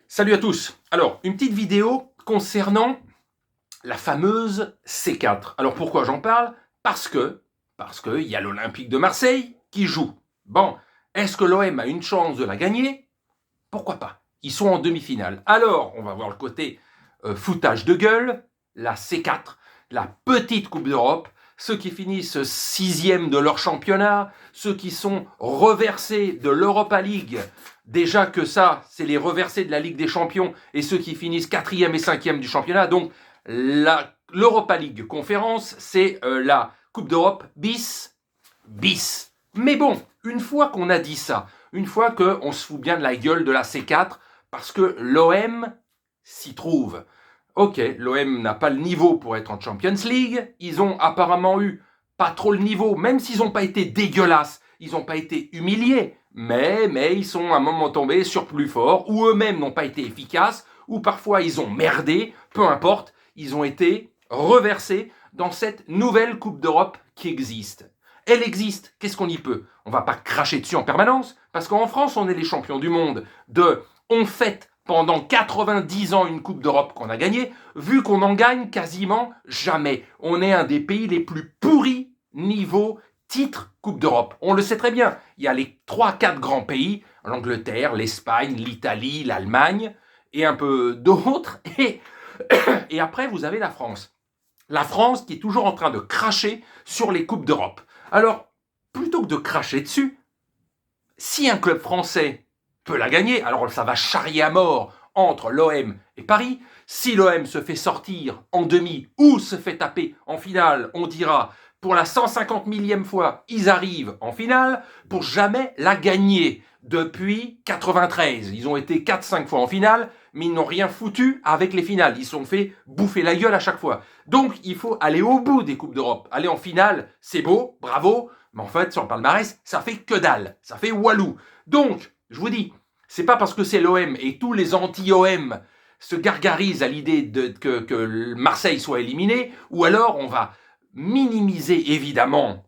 Salut à tous. Alors, une petite vidéo concernant la fameuse C4. Alors pourquoi j'en parle? Parce que il y a l'Olympique de Marseille qui joue. Bon, est-ce que l'OM a une chance de la gagner? Pourquoi pas? Ils sont en demi-finale. Alors, on va voir le côté foutage de gueule, la C4, la petite Coupe d'Europe, ceux qui finissent sixième de leur championnat, ceux qui sont reversés de l'Europa League. Déjà que ça, c'est les reversés de la Ligue des Champions et ceux qui finissent quatrième et cinquième du championnat. Donc, l'Europa League conférence, c'est la Coupe d'Europe bis. Mais bon, une fois qu'on a dit ça, une fois qu'on se fout bien de la gueule de la C4, parce que l'OM s'y trouve. Ok, l'OM n'a pas le niveau pour être en Champions League. Ils ont apparemment eu pas trop le niveau, même s'ils n'ont pas été dégueulasses. Ils n'ont pas été humiliés. Mais ils sont à un moment tombés sur plus fort, ou eux-mêmes n'ont pas été efficaces, ou parfois ils ont merdé, peu importe, ils ont été reversés dans cette nouvelle Coupe d'Europe qui existe. Elle existe, qu'est-ce qu'on y peut? On va pas cracher dessus en permanence, parce qu'en France, on est les champions du monde on fête pendant 90 ans une Coupe d'Europe qu'on a gagnée, vu qu'on en gagne quasiment jamais. On est un des pays les plus pourris niveau titre Coupe d'Europe. On le sait très bien. Il y a les 3-4 grands pays, l'Angleterre, l'Espagne, l'Italie, l'Allemagne, et un peu d'autres. Et après, vous avez la France. La France qui est toujours en train de cracher sur les Coupes d'Europe. Alors, plutôt que de cracher dessus, si un club français peut la gagner, alors ça va charrier à mort entre l'OM et Paris. Si l'OM se fait sortir en demi ou se fait taper en finale, on dira pour la 150 millième fois, ils arrivent en finale pour jamais la gagner depuis 93. Ils ont été 4-5 fois en finale, mais ils n'ont rien foutu avec les finales. Ils se sont fait bouffer la gueule à chaque fois. Donc il faut aller au bout des Coupes d'Europe. Aller en finale, c'est beau, bravo, mais en fait, sur le palmarès, ça fait que dalle. Ça fait walou. Donc, je vous dis, c'est pas parce que c'est l'OM et tous les anti-OM se gargarisent à l'idée que Marseille soit éliminé, ou alors on va minimiser évidemment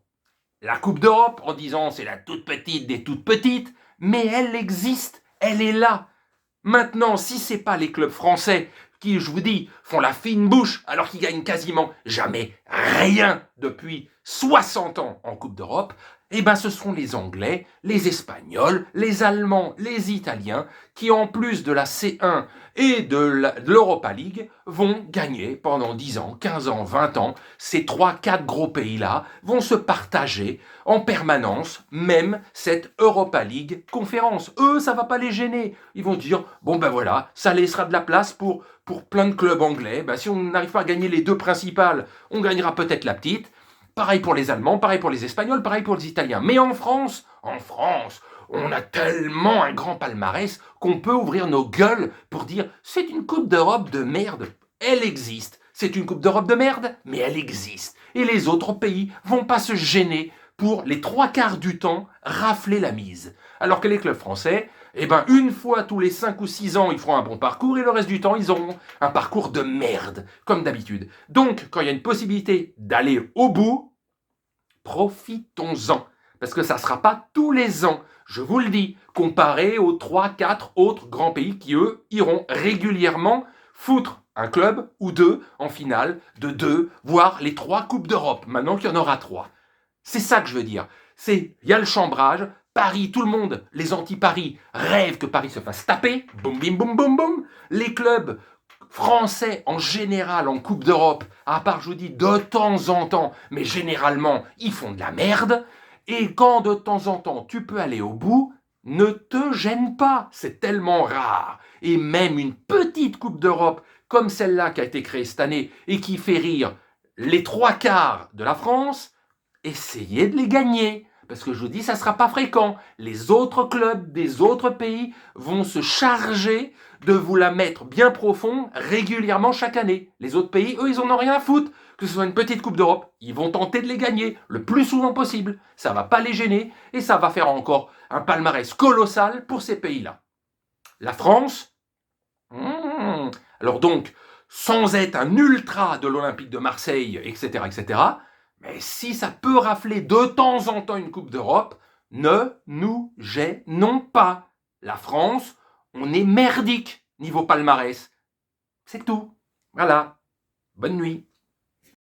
la Coupe d'Europe en disant c'est la toute petite des toutes petites, mais elle existe, elle est là. Maintenant, si c'est pas les clubs français qui, je vous dis, font la fine bouche alors qu'ils gagnent quasiment jamais rien depuis 60 ans en Coupe d'Europe, eh ben ce seront les Anglais, les Espagnols, les Allemands, les Italiens qui, en plus de la C1 et de l'Europa League, vont gagner pendant 10 ans, 15 ans, 20 ans. Ces 3-4 gros pays-là vont se partager en permanence, même cette Europa League conférence. Eux, ça va pas les gêner. Ils vont dire, bon ben voilà, ça laissera de la place pour plein de clubs anglais. Ben, si on n'arrive pas à gagner les deux principales, on gagnera peut-être la petite. Pareil pour les Allemands, pareil pour les Espagnols, pareil pour les Italiens. Mais en France, on a tellement un grand palmarès qu'on peut ouvrir nos gueules pour dire c'est une Coupe d'Europe de merde. Elle existe. C'est une Coupe d'Europe de merde, mais elle existe. Et les autres pays vont pas se gêner pour les 3/4 du temps rafler la mise. Alors que les clubs français, eh ben une fois tous les 5 ou 6 ans, ils feront un bon parcours et le reste du temps, ils auront un parcours de merde, comme d'habitude. Donc, quand il y a une possibilité d'aller au bout, profitons-en. Parce que ça ne sera pas tous les ans, je vous le dis, comparé aux 3-4 autres grands pays qui, eux, iront régulièrement foutre un club ou deux en finale de 2, voire les 3 Coupes d'Europe, maintenant qu'il y en aura 3. C'est ça que je veux dire. Il y a le chambrage, Paris, tout le monde, les anti-Paris, rêvent que Paris se fasse taper, boum, bim, boum, boum, boum. Les clubs français en général en Coupe d'Europe, à part je vous dis de temps en temps, mais généralement ils font de la merde, et quand de temps en temps tu peux aller au bout, ne te gêne pas, c'est tellement rare. Et même une petite Coupe d'Europe comme celle-là qui a été créée cette année et qui fait rire les 3/4 de la France, essayez de les gagner. Parce que je vous dis, ça ne sera pas fréquent. Les autres clubs des autres pays vont se charger de vous la mettre bien profond régulièrement chaque année. Les autres pays, eux, ils n'en ont rien à foutre. Que ce soit une petite Coupe d'Europe, ils vont tenter de les gagner le plus souvent possible. Ça ne va pas les gêner et ça va faire encore un palmarès colossal pour ces pays-là. La France, alors donc, sans être un ultra de l'Olympique de Marseille, etc., mais si ça peut rafler de temps en temps une Coupe d'Europe, ne nous gênons pas. La France, on est merdique. niveau palmarès. C'est tout. Voilà. Bonne nuit.